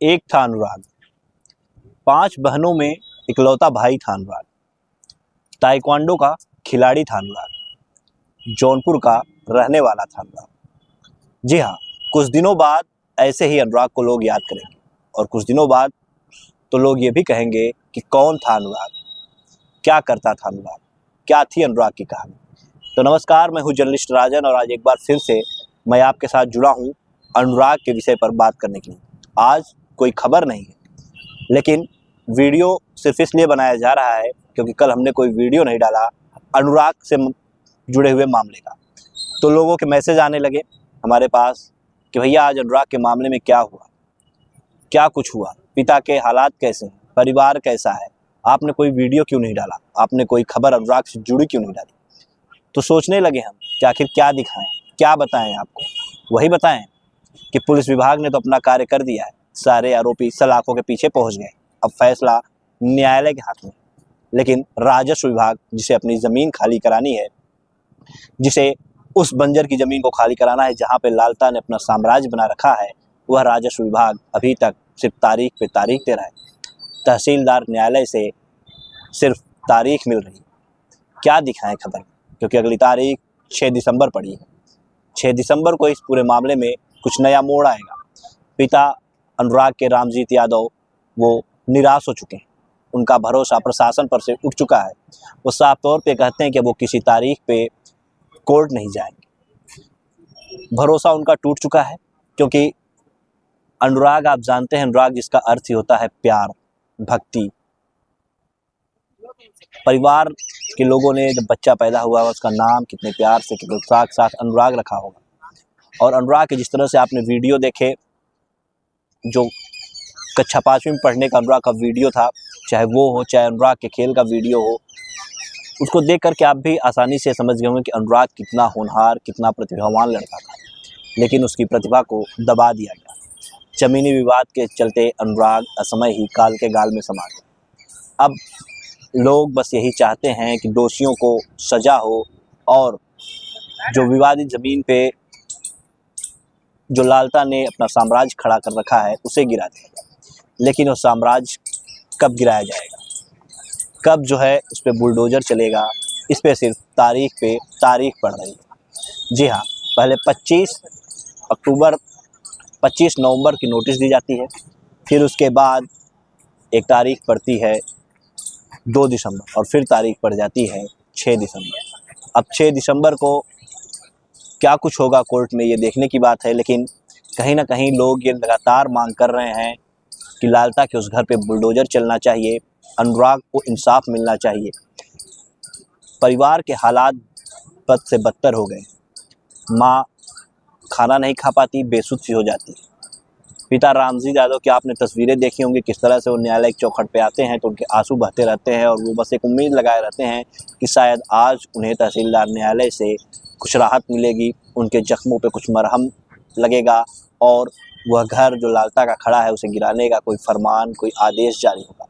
एक था अनुराग, 5 बहनों में इकलौता भाई था अनुराग। ताइक्वांडो का खिलाड़ी था अनुराग, जौनपुर का रहने वाला था अनुराग। जी हाँ, कुछ दिनों बाद ऐसे ही अनुराग को लोग याद करेंगे और कुछ दिनों बाद तो लोग ये भी कहेंगे कि कौन था अनुराग, क्या करता था अनुराग, क्या थी अनुराग की कहानी। तो नमस्कार, मैं हूँ जर्नलिस्ट राजन और आज एक बार फिर से मैं आपके साथ जुड़ा हूँ अनुराग के विषय पर बात करने के लिए। आज कोई खबर नहीं है, लेकिन वीडियो सिर्फ इसलिए बनाया जा रहा है क्योंकि कल हमने कोई वीडियो नहीं डाला अनुराग से जुड़े हुए मामले का। तो लोगों के मैसेज आने लगे हमारे पास कि भैया आज अनुराग के मामले में क्या हुआ, क्या कुछ हुआ, पिता के हालात कैसे हैं, परिवार कैसा है, आपने कोई वीडियो क्यों नहीं डाला, आपने कोई खबर अनुराग से जुड़ी क्यों नहीं डाली। तो सोचने लगे हम कि आखिर क्या दिखाएं, क्या बताएं आपको। वही बताएं कि पुलिस विभाग ने तो अपना कार्य कर दिया है, सारे आरोपी सलाखों के पीछे पहुंच गए, अब फैसला न्यायालय के हाथ में। लेकिन राजस्व विभाग, जिसे अपनी ज़मीन खाली करानी है, जिसे उस बंजर की ज़मीन को खाली कराना है जहां पे लालता ने अपना साम्राज्य बना रखा है, वह राजस्व विभाग अभी तक सिर्फ तारीख पे तारीख दे रहा है। तहसीलदार न्यायालय से सिर्फ तारीख मिल रही है। क्या दिखाएं खबर, क्योंकि अगली तारीख 6 दिसंबर पड़ी है। 6 दिसंबर को इस पूरे मामले में कुछ नया मोड़ आएगा। पिता अनुराग के रामजीत यादव वो निराश हो चुके हैं, उनका भरोसा प्रशासन पर से उठ चुका है। वो साफ तौर पे कहते हैं कि वो किसी तारीख पे कोर्ट नहीं जाएंगे। भरोसा उनका टूट चुका है क्योंकि अनुराग, आप जानते हैं, अनुराग जिसका अर्थ ही होता है प्यार, भक्ति। परिवार के लोगों ने जब बच्चा पैदा हुआ उसका नाम कितने प्यार से, कितने उत्साह के साथ अनुराग रखा होगा। और अनुराग के जिस तरह से आपने वीडियो देखे, जो कक्षा 5वीं में पढ़ने का अनुराग का वीडियो था, चाहे वो हो चाहे अनुराग के खेल का वीडियो हो, उसको देख करके आप भी आसानी से समझ गए होंगे कि अनुराग कितना होनहार, कितना प्रतिभावान लड़का था। लेकिन उसकी प्रतिभा को दबा दिया गया। जमीनी विवाद के चलते अनुराग असमय ही काल के गाल में समा गया। अब लोग बस यही चाहते हैं कि दोषियों को सजा हो और जो विवादित ज़मीन पे जो लालता ने अपना साम्राज्य खड़ा कर रखा है उसे गिरा दिया। लेकिन वो साम्राज्य कब गिराया जाएगा, कब जो है उस पर बुलडोजर चलेगा, इस पे सिर्फ तारीख पे तारीख पड़ रही है। जी हाँ, पहले 25 नवंबर की नोटिस दी जाती है, फिर उसके बाद एक तारीख पड़ती है 2 दिसंबर और फिर तारीख पड़ जाती है 6 दिसंबर। अब 6 दिसंबर को क्या कुछ होगा कोर्ट में, ये देखने की बात है। लेकिन कहीं ना कहीं लोग ये लगातार मांग कर रहे हैं कि लालता के उस घर पे बुलडोजर चलना चाहिए, अनुराग को इंसाफ मिलना चाहिए। परिवार के हालात बद से बदतर हो गए। माँ खाना नहीं खा पाती, बेसुध सी हो जाती। पिता रामजीत यादव की आपने तस्वीरें देखी होंगी, किस तरह से वो न्यायालय के चौखट पे आते हैं तो उनके आंसू बहते रहते हैं और वो बस एक उम्मीद लगाए रहते हैं कि शायद आज उन्हें तहसीलदार न्यायालय से कुछ राहत मिलेगी, उनके जख्मों पे कुछ मरहम लगेगा और वह घर जो लालता का खड़ा है उसे गिराने का कोई फरमान, कोई आदेश जारी होगा।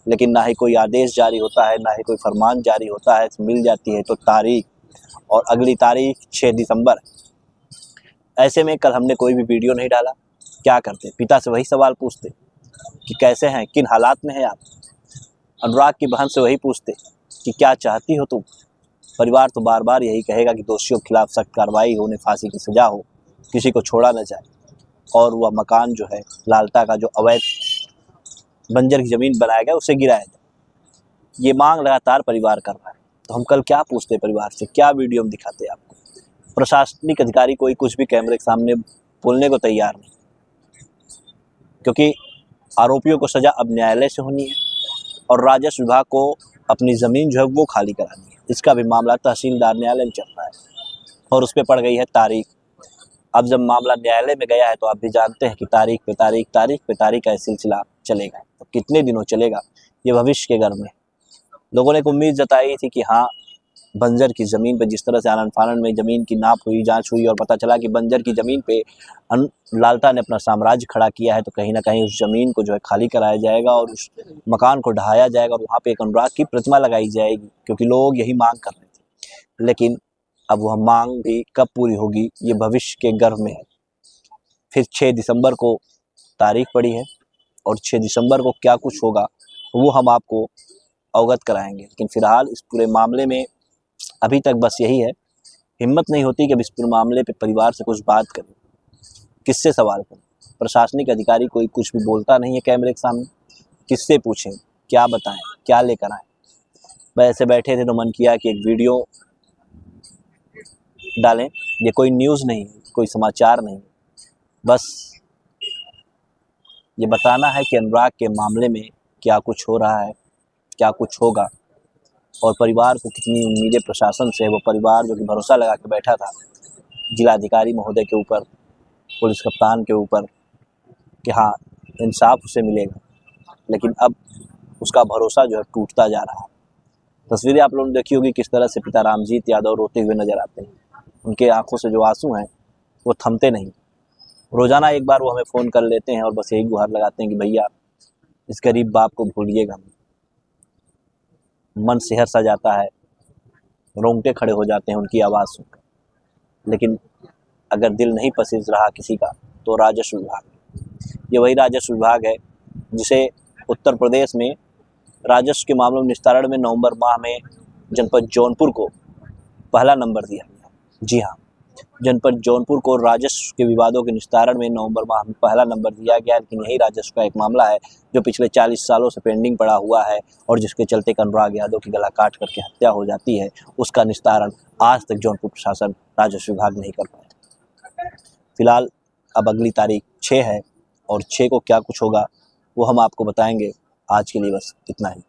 लेकिन ना ही कोई आदेश जारी होता है, ना ही कोई फरमान जारी होता है। मिल जाती है तो तारीख, और अगली तारीख 6 दिसंबर। ऐसे में कल हमने कोई भी वीडियो नहीं डाला। क्या करते, पिता से वही सवाल पूछते कि कैसे हैं, किन हालात में हैं आप। अनुराग की बहन से वही पूछते कि क्या चाहती हो तुम। परिवार तो बार बार यही कहेगा कि दोषियों के खिलाफ सख्त कार्रवाई हो, उन्हें फांसी की सजा हो, किसी को छोड़ा न जाए और वह मकान जो है लालता का, जो अवैध बंजर की ज़मीन बनाया गया, उसे गिराया जाए। ये मांग लगातार परिवार कर रहा है। तो हम कल क्या पूछते परिवार से, क्या वीडियो हम दिखाते आपको। प्रशासनिक अधिकारी कोई कुछ भी कैमरे के सामने बोलने को तैयार नहीं, क्योंकि आरोपियों को सज़ा अब न्यायालय से होनी है और राजस्व विभाग को अपनी ज़मीन जो है वो खाली करानी है। इसका भी मामला तहसीलदार न्यायालय में चल रहा है और उस पर पड़ गई है तारीख। अब जब मामला न्यायालय में गया है तो आप भी जानते हैं कि तारीख पे तारीख, तारीख पे तारीख का सिलसिला चलेगा। तो कितने दिनों चलेगा ये भविष्य के गर्भ में। लोगों ने एक उम्मीद जताई थी कि हाँ, बंजर की ज़मीन पे जिस तरह से आनन फानन में ज़मीन की नाप हुई, जांच हुई और पता चला कि बंजर की ज़मीन पे लालता ने अपना साम्राज्य खड़ा किया है, तो कहीं ना कहीं उस ज़मीन को जो है खाली कराया जाएगा और उस मकान को ढहाया जाएगा और वहाँ पे एक अनुराग की प्रतिमा लगाई जाएगी, क्योंकि लोग यही मांग कर रहे थे। लेकिन अब वह मांग भी कब पूरी होगी ये भविष्य के गर्भ में है। फिर 6 दिसंबर को तारीख पड़ी है और 6 दिसंबर को क्या कुछ होगा वो हम आपको अवगत कराएंगे। लेकिन फ़िलहाल इस पूरे मामले में अभी तक बस यही है, हिम्मत नहीं होती कि अब इस पूरे मामले पे परिवार से कुछ बात करें, किससे सवाल करें। प्रशासनिक अधिकारी कोई कुछ भी बोलता नहीं है कैमरे के सामने, किससे पूछें, क्या बताएं, क्या लेकर आएँ। वैसे बैठे थे तो मन किया कि एक वीडियो डालें। ये कोई न्यूज़ नहीं है, कोई समाचार नहीं, बस ये बताना है कि अनुराग के मामले में क्या कुछ हो रहा है, क्या कुछ होगा, और परिवार को कितनी उम्मीदें प्रशासन से है। वो परिवार जो कि भरोसा लगा के बैठा था जिलाधिकारी महोदय के ऊपर, पुलिस कप्तान के ऊपर, कि हाँ इंसाफ उसे मिलेगा, लेकिन अब उसका भरोसा जो है टूटता जा रहा है। तस्वीरें आप लोगों ने देखी होगी किस तरह से पिता रामजीत यादव रोते हुए नजर आते हैं। उनके आंखों से जो आंसू हैं वो थमते नहीं। रोज़ाना एक बार वो हमें फ़ोन कर लेते हैं और बस यही गुहार लगाते हैं कि भैया इस गरीब बाप को भूलिएगा। मन सिहर सा जाता है, रोंगटे खड़े हो जाते हैं उनकी आवाज़ सुनकर। लेकिन अगर दिल नहीं पसीज रहा किसी का तो राजस्व विभाग, ये वही राजस्व विभाग है जिसे उत्तर प्रदेश में राजस्व के मामलों में निस्तारण में नवंबर माह में जनपद जौनपुर को पहला नंबर दिया गया। जी हाँ, जनपद जौनपुर को राजस्व के विवादों के निस्तारण में नवंबर माह में पहला नंबर दिया गया। लेकिन यही राजस्व का एक मामला है जो पिछले 40 सालों से पेंडिंग पड़ा हुआ है और जिसके चलते अनुराग यादव की गला काट करके हत्या हो जाती है। उसका निस्तारण आज तक जौनपुर प्रशासन, राजस्व विभाग नहीं कर पाया। फिलहाल अब अगली तारीख 6 है और 6 को क्या कुछ होगा वो हम आपको बताएंगे। आज के लिए बस इतना ही।